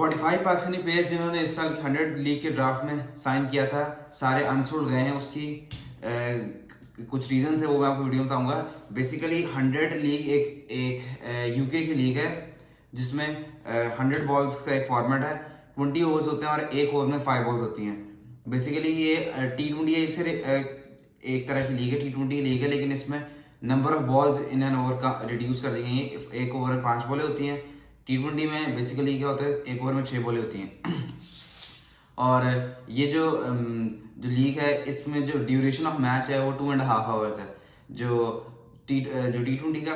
45 Pakistani players जिन्होंने इस साल की 100 लीग के ड्राफ्ट में साइन किया था, सारे अनसोल्ड गए हैं। उसकी कुछ रीजन है, वो मैं आपको वीडियो में बताऊंगा। बेसिकली 100 लीग एक यूके की लीग है जिसमें 100 बॉल्स का एक फॉर्मेट है। 20 ओवर्स होते हैं और एक ओवर में 5 बॉल्स होती हैं। बेसिकली ये T20 है, इसे एक तरह की लीग है, T20 लीग है, लेकिन इसमें number of balls in an over का रिड्यूस कर दी गई है। एक ओवर में 5 बॉलें होती हैं। T20 में बेसिकली क्या होता है, एक ओवर में 6 बॉलें होती हैं। और ये जो लीग है, इसमें जो ड्यूरेशन ऑफ मैच है वो 2.5 आवर्स है। जो T20 का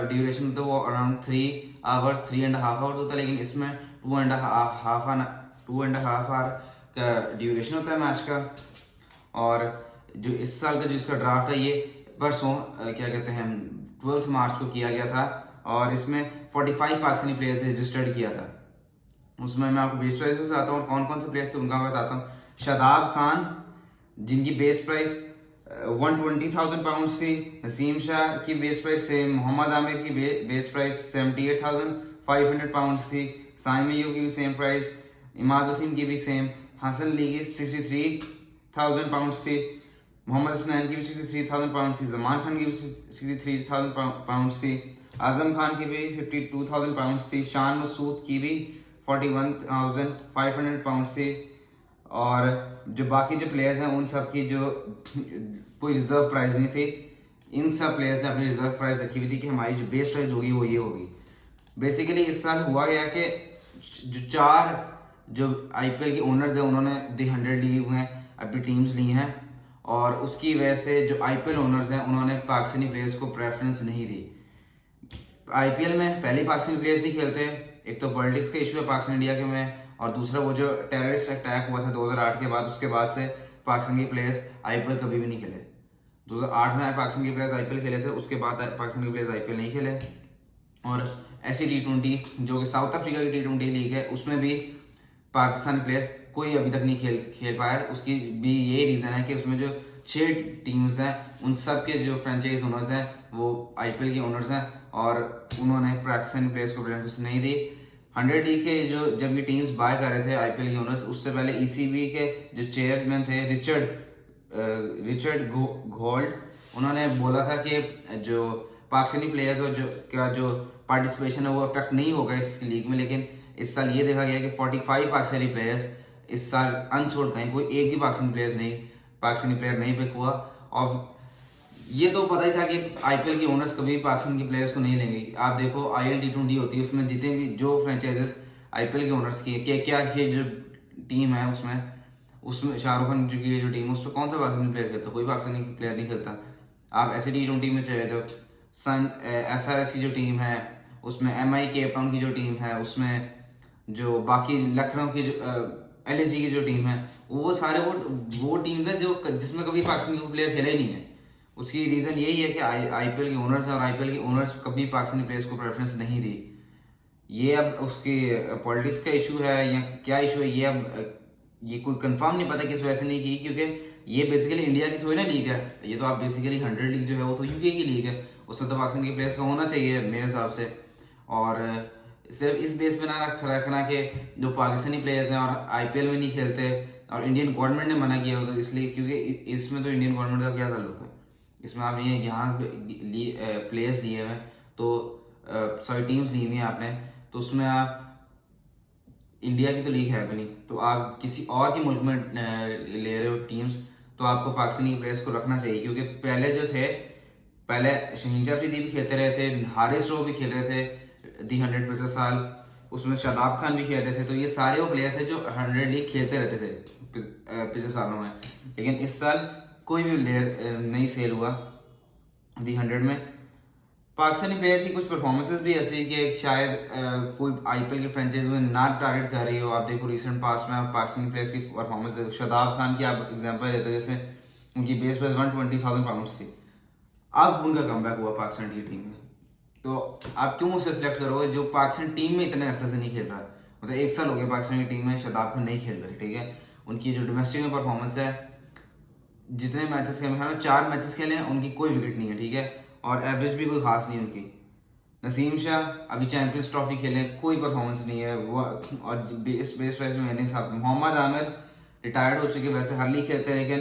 ड्यूरेशन होता है वो अराउंड 3.5 आवर्स होता है, लेकिन इसमें 2.5 आवर का ड्यूरेशन होता है मैच का। और जो इस साल का जो इसका ड्राफ्ट है, ये परसों क्या कहते हैं 12 मार्च को किया गया था, और इसमें 45 पाकिस्तानी प्लेयर्स रजिस्टर्ड किया था। उसमें मैं आपको बेस प्राइस बताता हूँ और कौन कौन से प्लेयर्स थे उनका बताता हूँ। शादाब खान, जिनकी बेस प्राइस 120,000 पाउंड थी। नसीम शाह की base price same. Mohammad Aamir की बेस प्राइस 78,500 पाउंड थी। साइम अय्यूब की भी सेम प्राइस। इमाद वसीम की भी सेम। हसन अली की 63,000 पाउंड थी। मोहम्मद हसनैन की भी 63,000 पाउंड थी। जमान खान की भी 63,000 पाउंड थी। आजम खान की भी 52,000 पाउंड थी। शान मसूद की भी 41,500 पाउंड थी। और जो बाकी जो प्लेयर्स हैं उन सब की जो कोई रिजर्व प्राइस नहीं थी, इन सब प्लेयर्स ने अपनी रिजर्व प्राइस रखी हुई थी कि हमारी जो बेस प्राइस होगी वो ये होगी। बेसिकली इस साल हुआ गया कि जो 4 जो आईपीएल के ओनर्स हैं उन्होंने दी 100 लीग में अपनी टीम्स ली हैं, और उसकी वजह से जो आईपीएल ओनर्स हैं उन्होंने पाकिस्तानी प्लेयर्स को प्रेफरेंस नहीं दी। आईपीएल में पहले पाकिस्तानी प्लेयर्स नहीं खेलते। एक तो पॉलिटिक्स का इशू है पाकिस्तान इंडिया के में, और दूसरा वो जो टेररिस्ट अटैक हुआ था 2008 के बाद, उसके बाद से पाकिस्तान के प्लेयर्स आईपीएल कभी भी नहीं खेले। 2008 में पाकिस्तान के प्लेयर्स आईपीएल खेले थे, उसके बाद पाकिस्तान के प्लेयर्स आईपीएल नहीं खेले। और ऐसी T20 जो कि साउथ अफ्रीका की T20 लीग है, उसमें भी पाकिस्तानी प्लेयर्स कोई अभी तक नहीं खेल पाया। उसकी भी ये रीज़न है कि उसमें जो 6 टीम्स हैं उन सब के जो फ्रेंचाइज ओनर्स हैं वो आईपीएल के ओनर्स हैं, और उन्होंने पाकिस्तानी प्लेयर्स को प्रेफरेंस नहीं दी। 100 लीग के जो जब ये टीम्स बाय कर रहे थे आईपीएल के ओनर्स, उससे पहले ईसीबी के जो चेयरमैन थे रिचर्ड गोल्ड, उन्होंने बोला था कि जो पाकिस्तानी प्लेयर्स और जो पार्टिसिपेशन है वो अफेक्ट नहीं होगा इस लीग में। लेकिन इस साल ये देखा गया कि 45 पाकिस्तानी प्लेयर्स इस साल अनसोल्ड गए, कोई एक भी पाकिस्तानी प्लेयर नहीं पिक हुआ। और ये तो पता ही था कि आईपीएल के ओनर्स कभी पाकिस्तान के प्लेयर्स को नहीं लेंगे। आप देखो आईएल T20 होती है, उसमें जितने भी जो फ्रेंचाइजेस आईपीएल के ओनर्स की KKR की जो टीम है, उसमें शाहरुख खान की जो टीम है उसमें कौन सा पाकिस्तानी प्लेयर खेलता? कोई पाकिस्तानी प्लेयर नहीं खेलता। आप ऐसे T20 में चले जाओ, SRH की जो टीम है, उसमें MI केप टाउन की जो टीम है, उसमें जो बाकी लखनऊ की जो LSG की जो टीम है, वो सारे वो टीम है जो जिसमें कभी पाकिस्तानी प्लेयर खेले ही नहीं है। उसकी रीज़न यही है कि आईपीएल के ओनर्स हैं, और आईपीएल के ओनर्स कभी पाकिस्तानी प्लेयर्स को प्रेफरेंस नहीं दी। ये अब उसकी पॉलिटिक्स का इशू है या क्या इशू है, ये कोई कंफर्म नहीं पता किस वजह से नहीं की, क्योंकि ये बेसिकली इंडिया की थोड़ी ना लीग है। ये तो आप बेसिकली 100 लीग जो है वो तो यूके की लीग है, उसमें तो पाकिस्तान के प्लेयर्स का होना चाहिए मेरे हिसाब से। और सिर्फ इस बेस पे ना रखना कि जो पाकिस्तानी प्लेयर्स हैं और आईपीएल में नहीं खेलते और इंडियन गवर्नमेंट ने मना किया हो, तो इसलिए क्योंकि इसमें तो इंडियन गवर्नमेंट का क्या ताल्लुक है। इसमें आपने यहाँ प्लेयर्स लिए हुए, तो सॉरी टीम्स ली हुई हैं आपने, तो उसमें आप इंडिया की तो लीग है भी नहीं, तो आप किसी और के मुल्क में ले रहे हो टीम्स, तो आपको पाकिस्तानी प्लेयर्स को रखना चाहिए। क्योंकि पहले शहीन शाह अफरीदी भी खेलते रहे थे, हारिस रऊफ भी खेल रहे थे दी 100 पिछले साल, उसमें शादाब खान भी खेल रहे थे। तो ये सारे वो प्लेयर्स हैं जो 100 लीग खेलते रहते थे पिछले सालों में। लेकिन इस साल कोई भी प्लेयर नहीं सेल हुआ दी 100 में। पाकिस्तानी प्लेयर्स की कुछ परफॉर्मेंसेस भी ऐसी कि शायद कोई आईपीएल की फ्रेंचाइज में ना टारगेट कर रही हो। आप देखो रिसेंट पास्ट में आप पाकिस्तानी प्लेयर्स की परफॉर्मेंस देखो, शादाब खान की आप एग्जांपल लेते हो, जैसे उनकी बेस प्राइस 120,000 पाउंड थी, अब उनका कमबैक हुआ पाकिस्तान की टीम में। तो आप क्यों उसे सिलेक्ट करोगे जो पाकिस्तान टीम में इतने अरसे से नहीं खेल रहा है? मतलब 1 साल हो गया पाकिस्तान की टीम में शादाब खान नहीं खेल रहे, ठीक है। उनकी जो डोमेस्टिक में परफॉर्मेंस है, जितने मैचेस खेले, 4 मैचेस खेले हैं, उनकी कोई विकेट नहीं है, ठीक है, और एवरेज भी कोई खास नहीं है उनकी। नसीम शाह अभी चैंपियंस ट्रॉफी खेले, कोई परफॉर्मेंस नहीं है वो, और बेस प्राइस में मैंने हिसाब, मोहम्मद आमिर रिटायर्ड हो चुके, वैसे हर लीग खेलते हैं लेकिन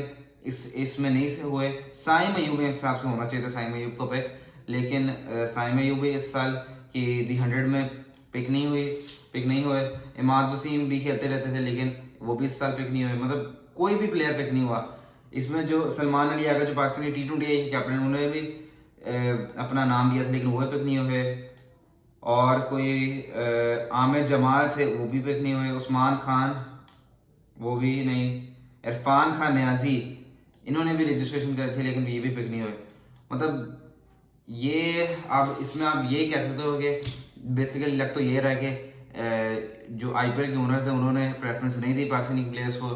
इसमें नहीं से हुए। साइम अयूब मेरे हिसाब से होना चाहिए था साइम अयूब को पिक, लेकिन साइम अयूब भी इस साल की दी 100 में पिक नहीं हुए। इमाद वसीम भी खेलते रहते थे लेकिन वो भी इस साल पिक नहीं हुए, मतलब कोई भी प्लेयर पिक नहीं हुआ। इसमें जो सलमान अली आगा जो पाकिस्तानी T20 के कैप्टन, उन्होंने भी अपना नाम दिया था लेकिन वो पिक नहीं हुए। और कोई आमिर जमाल थे, वो भी पिक नहीं हुए। उस्मान खान वो भी नहीं। इरफान खान न्याजी, इन्होंने भी रजिस्ट्रेशन करे थे लेकिन ये भी पिक नहीं हुए। मतलब ये अब इसमें आप ये कह सकते हो कि बेसिकली लग तो ये रहा है कि जो IPL के ओनर्स हैं उन्होंने प्रेफरेंस नहीं दी पाकिस्तानी प्लेयर्स को,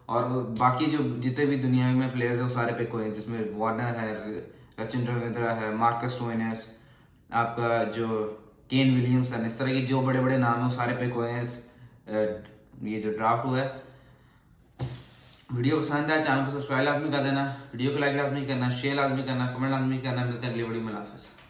और बाकी जो जितने भी दुनिया में प्लेयर्स हैं वो सारे पिक हुए हैं, जिसमें वार्नर है, रचिन रविंद्रा है, मार्कस स्टोइनिस, आपका जो केन विलियमसन, इस तरह के जो बड़े बड़े नाम हैं वो सारे पिक हुए हैं ये जो ड्राफ्ट हुआ है। वीडियो पसंद है चैनल को सब्सक्राइब लाजमी कर देना, वीडियो को लाइक लाजमी करना, शेयर लाजमी करना, कमेंट लाजमी करना। मिलते हैं अगली वीडियो में। हाफिज़।